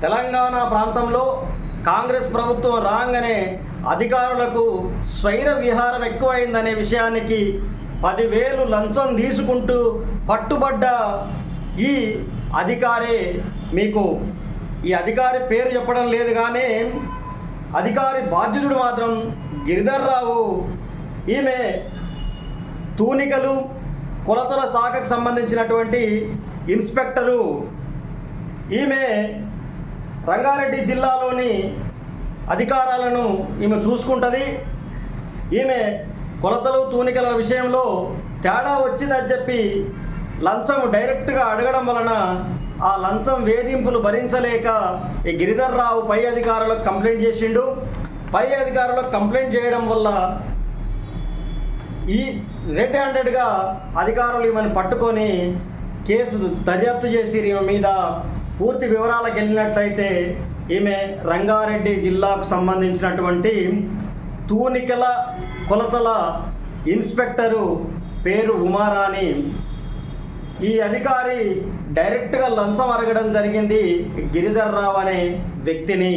తెలంగాణ ప్రాంతంలో కాంగ్రెస్ ప్రభుత్వం రాగానే అధికారులకు స్వైర విహారం ఎక్కువైందనే విషయానికి 10,000 లంచం తీసుకుంటూ పట్టుబడ్డ ఈ అధికారే మీకు ఈ అధికారి పేరు చెప్పడం లేదు, కానీ అధికారి బాధ్యుడు మాత్రం గిరిధర్ రావు. ఈమె తూనికలు కొలతల శాఖకు సంబంధించినటువంటి ఇన్స్పెక్టరు. ఈమె రంగారెడ్డి జిల్లాలోని అధికారాలను ఈమె చూసుకుంటుంది. ఈమె కొలతలు తూనికల విషయంలో తేడా వచ్చిందని చెప్పి లంచం డైరెక్ట్గా అడగడం వలన ఆ లంచం వేధింపులు భరించలేక ఈ గిరిధర్ రావు పై అధికారులకు కంప్లైంట్ చేసిండు. పై అధికారులకు కంప్లైంట్ చేయడం వల్ల ఈ రెడ్ హ్యాండెడ్గా అధికారులు ఈమెను పట్టుకొని కేసు దర్యాప్తు చేసి ఈమె మీద పూర్తి వివరాలకు వెళ్ళినట్లయితే ఈమె రంగారెడ్డి జిల్లాకు సంబంధించినటువంటి తూనికల కొలతల ఇన్స్పెక్టరు, పేరు ఉమారాణి. ఈ అధికారి డైరెక్ట్గా లంచం అడగడం జరిగింది గిరిధర్ రావు అనే వ్యక్తిని.